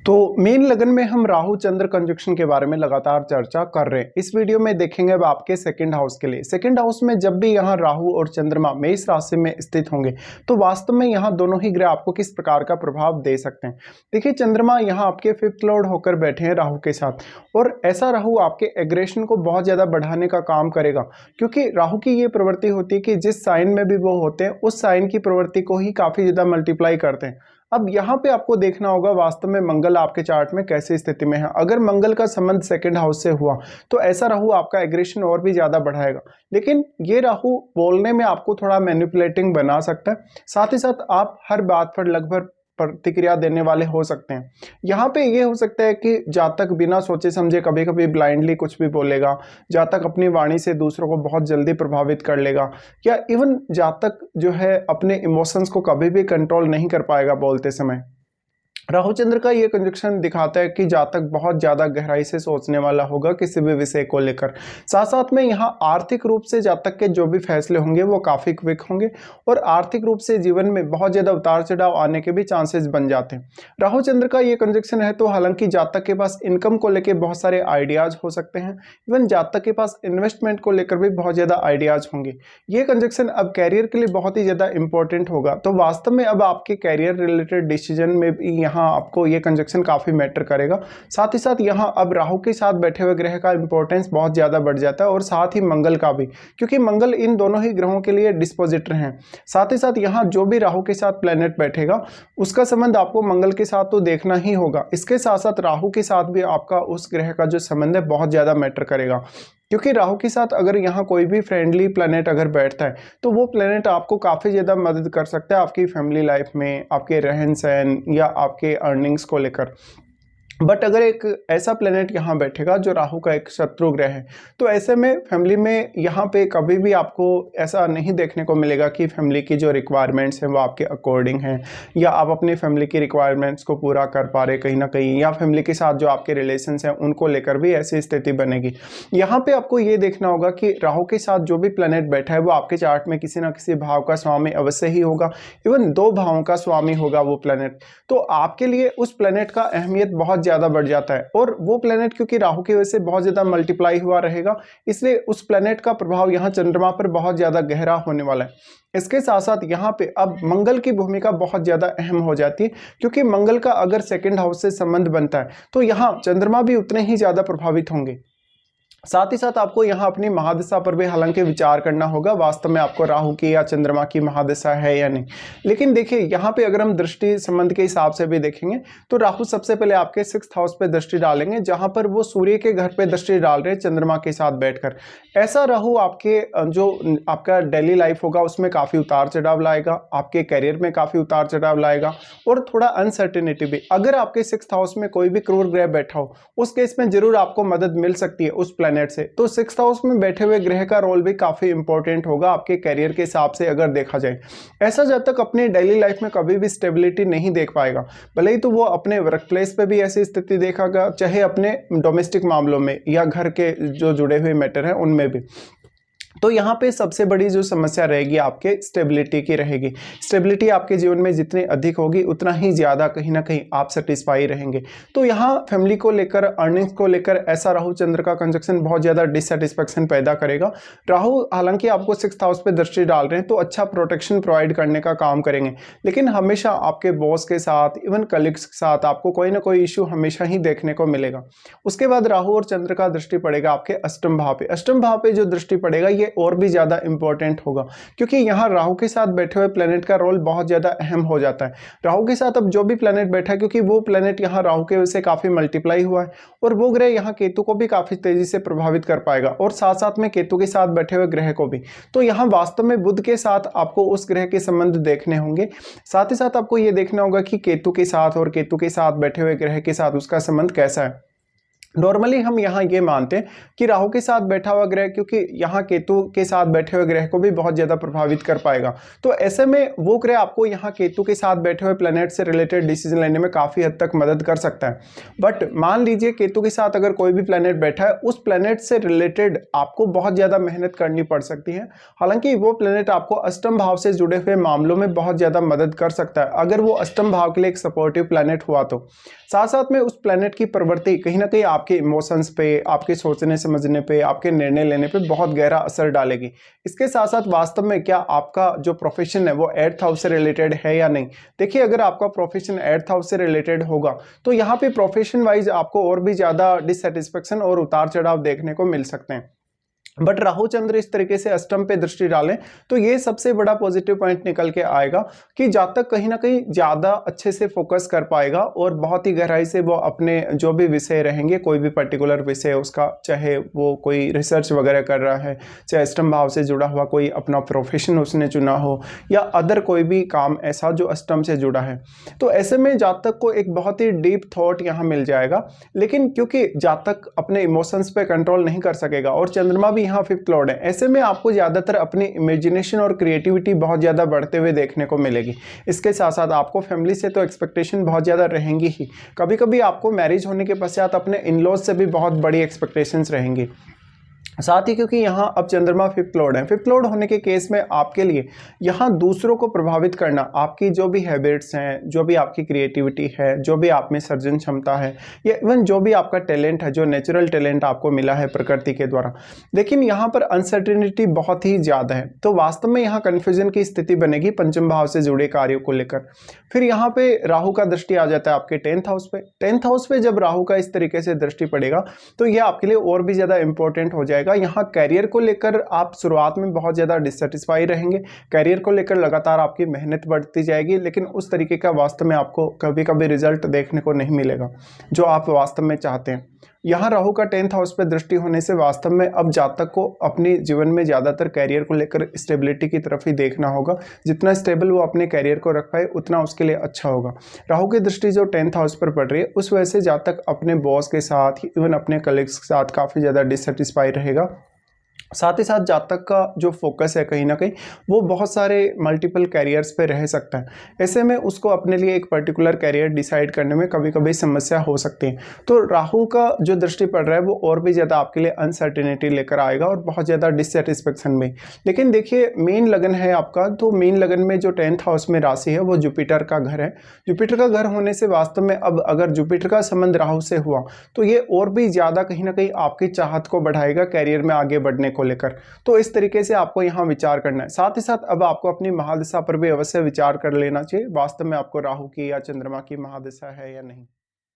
तो मेन लगन में हम राहु चंद्र कंजक्शन के बारे में लगातार चर्चा कर रहे हैं। इस वीडियो में देखेंगे अब आपके सेकंड हाउस के लिए। सेकंड हाउस में जब भी यहाँ राहु और चंद्रमा मेष राशि में स्थित होंगे तो वास्तव में यहाँ दोनों ही ग्रह आपको किस प्रकार का प्रभाव दे सकते हैं। देखिए, चंद्रमा यहाँ आपके फिफ्थ लॉर्ड होकर बैठे हैं राहु के साथ, और ऐसा राहु आपके एग्रेशन को बहुत ज्यादा बढ़ाने का काम करेगा, क्योंकि राहु की ये प्रवृत्ति होती है कि जिस साइन में भी वो होते हैं उस साइन की प्रवृत्ति को ही काफी ज्यादा मल्टीप्लाई करते हैं। अब यहाँ पे आपको देखना होगा वास्तव में मंगल आपके चार्ट में कैसी स्थिति में है। अगर मंगल का संबंध सेकंड हाउस से हुआ तो ऐसा राहु आपका एग्रेशन और भी ज्यादा बढ़ाएगा, लेकिन ये राहु बोलने में आपको थोड़ा मैनिपुलेटिंग बना सकता है। साथ ही साथ आप हर बात पर लगभग प्रतिक्रिया देने वाले हो सकते हैं। यहाँ पे ये हो सकता है कि जातक बिना सोचे समझे कभी कभी ब्लाइंडली कुछ भी बोलेगा, जातक अपनी वाणी से दूसरों को बहुत जल्दी प्रभावित कर लेगा, या इवन जातक जो है अपने इमोशंस को कभी भी कंट्रोल नहीं कर पाएगा बोलते समय। राहु चंद्र का ये कंजक्शन दिखाता है कि जातक बहुत ज्यादा गहराई से सोचने वाला होगा किसी भी विषय को लेकर। साथ साथ में यहाँ आर्थिक रूप से जातक के जो भी फैसले होंगे वो काफी क्विक होंगे, और आर्थिक रूप से जीवन में बहुत ज्यादा उतार चढ़ाव आने के भी चांसेस बन जाते हैं। राहु चंद्र का ये कंजक्शन है तो हालांकि जातक के पास इनकम को लेकर बहुत सारे आइडियाज हो सकते हैं, इवन जातक के पास इन्वेस्टमेंट को लेकर भी बहुत ज्यादा आइडियाज होंगे। ये कंजक्शन अब कैरियर के लिए बहुत ही ज्यादा इंपॉर्टेंट होगा। तो वास्तव में अब आपके कैरियर रिलेटेड डिसीजन में भी यहाँ आपको ये कंजक्शन काफी मैटर करेगा। साथ ही साथ यहाँ अब राहु के साथ बैठे हुए ग्रह का इंपॉर्टेंस बहुत ज्यादा बढ़ जाता है, और साथ ही मंगल का भी, क्योंकि मंगल इन दोनों ही ग्रहों के लिए डिस्पोजिटर हैं। साथ ही साथ यहाँ जो भी राहु के साथ प्लेनेट बैठेगा उसका संबंध आपको मंगल के साथ तो देखना ही होगा। इसके साथ साथ राहु के साथ भी आपका उस ग्रह का जो संबंध है बहुत ज्यादा मैटर करेगा, क्योंकि राहु के साथ अगर यहाँ कोई भी फ्रेंडली प्लेनेट अगर बैठता है तो वो प्लेनेट आपको काफ़ी ज़्यादा मदद कर सकता है आपकी फैमिली लाइफ में, आपके रहन सहन या आपके अर्निंग्स को लेकर। बट अगर एक ऐसा प्लेनेट यहाँ बैठेगा जो राहु का एक शत्रु ग्रह है, तो ऐसे में फैमिली में यहाँ पे कभी भी आपको ऐसा नहीं देखने को मिलेगा कि फैमिली की जो रिक्वायरमेंट्स हैं वो आपके अकॉर्डिंग हैं, या आप अपनी फैमिली की रिक्वायरमेंट्स को पूरा कर पा रहे कहीं ना कहीं, या फैमिली के साथ जो आपके रिलेशंस हैं उनको लेकर भी ऐसी स्थिति बनेगी। यहाँ पे आपको ये देखना होगा कि राहु के साथ जो भी प्लेनेट बैठा है वो आपके चार्ट में किसी ना किसी भाव का स्वामी अवश्य ही होगा, इवन 2 भावों का स्वामी होगा वो प्लेनेट। तो आपके लिए उस प्लेनेट का अहमियत बहुत ज्यादा बढ़ जाता है, और वो प्लेनेट क्योंकि राहु की वजह से बहुत ज्यादा मल्टीप्लाई हुआ रहेगा, इसलिए उस प्लेनेट का प्रभाव यहाँ चंद्रमा पर बहुत ज्यादा गहरा होने वाला है। इसके साथ साथ यहाँ पे अब मंगल की भूमिका बहुत ज्यादा अहम हो जाती है, क्योंकि मंगल का अगर सेकंड हाउस से संबंध बनता है तो यहाँ चंद्रमा भी उतने ही ज्यादा प्रभावित होंगे। साथ ही साथ आपको यहाँ अपनी महादशा पर भी हालांकि विचार करना होगा, वास्तव में आपको राहु की या चंद्रमा की महादशा है या नहीं। लेकिन देखिए, यहाँ पे अगर हम दृष्टि संबंध के हिसाब से भी देखेंगे तो राहु सबसे पहले आपके 6th हाउस पे दृष्टि डालेंगे, जहां पर वो सूर्य के घर पे दृष्टि डाल रहे हैं चंद्रमा के साथ बैठकर। ऐसा राहु आपके जो आपका डेली लाइफ होगा उसमें काफी उतार चढ़ाव लाएगा, आपके करियर में काफी उतार चढ़ाव लाएगा, और थोड़ा अनसर्टेनिटी भी। अगर आपके 6th हाउस में कोई भी क्रूर ग्रह बैठा हो उस केस में जरूर आपको मदद मिल सकती है उस प्लेनेट से। तो 6th हाउस में बैठे हुए ग्रह का रोल भी काफी इंपॉर्टेंट होगा आपके करियर के हिसाब से अगर देखा जाए। ऐसा जब तक अपने डेली लाइफ में कभी भी स्टेबिलिटी नहीं देख पाएगा, भले ही तो वो अपने वर्क प्लेस पे भी ऐसी स्थिति देखेगा, चाहे अपने डोमेस्टिक मामलों में या घर के जो जुड़े हुए मैटर हैं उनमें भी। तो यहाँ पे सबसे बड़ी जो समस्या रहेगी आपके स्टेबिलिटी की रहेगी। स्टेबिलिटी आपके जीवन में जितनी अधिक होगी उतना ही ज़्यादा कहीं ना कहीं आप सेटिस्फाई रहेंगे। तो यहाँ फैमिली को लेकर, अर्निंग्स को लेकर ऐसा राहु चंद्र का कंजक्शन बहुत ज़्यादा डिससेटिस्फेक्शन पैदा करेगा। राहु हालांकि आपको 6th हाउस पे दृष्टि डाल रहे हैं तो अच्छा प्रोटेक्शन प्रोवाइड करने का काम करेंगे, लेकिन हमेशा आपके बॉस के साथ, इवन कलीग्स के साथ आपको कोई ना कोई इशू हमेशा ही देखने को मिलेगा। उसके बाद राहु और चंद्र का दृष्टि पड़ेगा आपके अष्टम भाव पे। अष्टम भाव पे जो दृष्टि पड़ेगा ये और भी ज्यादा इंपॉर्टेंट होगा, क्योंकि यहाँ राहु के साथ बैठे हुए प्लेनेट का रोल बहुत ज्यादा अहम हो जाता है। राहु के साथ अब जो भी प्लेनेट बैठा है, क्योंकि वो प्लेनेट यहाँ राहु के वजह से काफी मल्टीप्लाई हुआ है, और वो ग्रह यहाँ केतु को भी काफी तेजी से प्रभावित कर पाएगा, और साथ साथ में केतु के साथ बैठे हुए ग्रह को भी। तो यहाँ वास्तव में बुध के साथ आपको उस ग्रह के संबंध देखने होंगे। साथ ही साथ आपको ये देखना होगा कि केतु के साथ और केतु के साथ बैठे हुए ग्रह के साथ उसका संबंध कैसा है। नॉर्मली हम यहाँ ये मानते हैं कि राहु के साथ बैठा हुआ ग्रह, क्योंकि यहाँ केतु के साथ बैठे हुए ग्रह को भी बहुत ज़्यादा प्रभावित कर पाएगा, तो ऐसे में वो ग्रह आपको यहाँ केतु के साथ बैठे हुए प्लैनेट से रिलेटेड डिसीजन लेने में काफ़ी हद तक मदद कर सकता है। बट मान लीजिए केतु के साथ अगर कोई भी प्लैनेट बैठा है, उस प्लैनेट से रिलेटेड आपको बहुत ज़्यादा मेहनत करनी पड़ सकती है। हालांकि वो प्लैनेट आपको अष्टम भाव से जुड़े हुए मामलों में बहुत ज़्यादा मदद कर सकता है, अगर वो अष्टम भाव के लिए एक सपोर्टिव प्लैनेट हुआ तो। साथ साथ में उस प्लैनेट की प्रवृत्ति कहीं ना कहीं आपके इमोशंस पे, आपके सोचने समझने पे, आपके निर्णय लेने पे बहुत गहरा असर डालेगी। इसके साथ साथ वास्तव में क्या आपका जो प्रोफेशन है वो 8th हाउस से रिलेटेड है या नहीं। देखिए, अगर आपका प्रोफेशन 8th हाउस से रिलेटेड होगा तो यहाँ पे प्रोफेशन वाइज आपको और भी ज़्यादा डिससेटिस्फेक्शन और उतार चढ़ाव देखने को मिल सकते हैं। बट राहु चंद्र इस तरीके से अष्टम पे दृष्टि डालें तो ये सबसे बड़ा पॉजिटिव पॉइंट निकल के आएगा कि जातक कहीं ना कहीं ज़्यादा अच्छे से फोकस कर पाएगा और बहुत ही गहराई से वो अपने जो भी विषय रहेंगे, कोई भी पर्टिकुलर विषय उसका, चाहे वो कोई रिसर्च वगैरह कर रहा है, चाहे अष्टम भाव से जुड़ा हुआ कोई अपना प्रोफेशन उसने चुना हो, या अदर कोई भी काम ऐसा जो अष्टम से जुड़ा है, तो ऐसे में जातक को एक बहुत ही डीप थॉट यहाँ मिल जाएगा। लेकिन क्योंकि जातक अपने इमोशंस पे कंट्रोल नहीं कर सकेगा और चंद्रमा भी यहाँ 5th लॉर्ड है, ऐसे में आपको ज्यादातर अपनी इमेजिनेशन और क्रिएटिविटी बहुत ज्यादा बढ़ते हुए देखने को मिलेगी। इसके साथ साथ आपको फैमिली से तो एक्सपेक्टेशन बहुत ज्यादा रहेंगी ही, कभी कभी आपको मैरिज होने के पश्चात अपने इन लॉज से भी बहुत बड़ी एक्सपेक्टेशंस रहेंगी। साथ ही क्योंकि यहाँ अब चंद्रमा 5th लॉर्ड है, 5th लॉर्ड होने के केस में आपके लिए यहाँ दूसरों को प्रभावित करना, आपकी जो भी हैबिट्स हैं, जो भी आपकी क्रिएटिविटी है, जो भी आप में सर्जन क्षमता है, या इवन जो भी आपका टैलेंट है, जो नेचुरल टैलेंट आपको मिला है प्रकृति के द्वारा, लेकिन यहाँ पर अनसर्टेनिटी बहुत ही ज़्यादा है। तो वास्तव में यहाँ कन्फ्यूजन की स्थिति बनेगी पंचम भाव से जुड़े कार्यों को लेकर। फिर यहाँ पे राहु का दृष्टि आ जाता है आपके 10th हाउस पे। 10th हाउस पे जब राहु का इस तरीके से दृष्टि पड़ेगा तो ये आपके लिए और भी ज़्यादा इंपॉर्टेंट हो जाएगा। यहाँ कैरियर को लेकर आप शुरुआत में बहुत ज़्यादा डिससेटिस्फाई रहेंगे, कैरियर को लेकर लगातार आपकी मेहनत बढ़ती जाएगी, लेकिन उस तरीके का वास्तव में आपको कभी कभी रिजल्ट देखने को नहीं मिलेगा जो आप वास्तव में चाहते हैं। यहाँ राहु का 10th हाउस पर दृष्टि होने से वास्तव में अब जातक को अपने जीवन में ज़्यादातर कैरियर को लेकर स्टेबिलिटी की तरफ ही देखना होगा। जितना स्टेबल वो अपने कैरियर को रख पाए उतना उसके लिए अच्छा होगा। राहु की दृष्टि जो 10th हाउस पर पड़ रही है उस वजह से जातक अपने बॉस के साथ, इवन अपने कलीग्स के साथ काफ़ी ज़्यादा डिससेटिस्फाई रहेगा। साथ ही साथ जातक का जो फोकस है कहीं ना कहीं वो बहुत सारे मल्टीपल कैरियर्स पे रह सकता है। ऐसे में उसको अपने लिए एक पर्टिकुलर कैरियर डिसाइड करने में कभी कभी समस्या हो सकती है। तो राहु का जो दृष्टि पड़ रहा है वो और भी ज़्यादा आपके लिए अनसर्टेनिटी लेकर आएगा और बहुत ज़्यादा डिससेटिस्फेक्शन में। लेकिन देखिए, मेन लगन है आपका, तो मेन लगन में जो 10th हाउस में राशि है वो जुपिटर का घर है। जुपिटर का घर होने से वास्तव में अब अगर जुपिटर का संबंध राहु से हुआ तो ये और भी ज़्यादा कहीं ना कहीं आपकी चाहत को बढ़ाएगा कैरियर में आगे बढ़ने को लेकर। तो इस तरीके से आपको यहाँ विचार करना है। साथ ही साथ अब आपको अपनी महादशा पर भी अवश्य विचार कर लेना चाहिए, वास्तव में आपको राहु की या चंद्रमा की महादशा है या नहीं।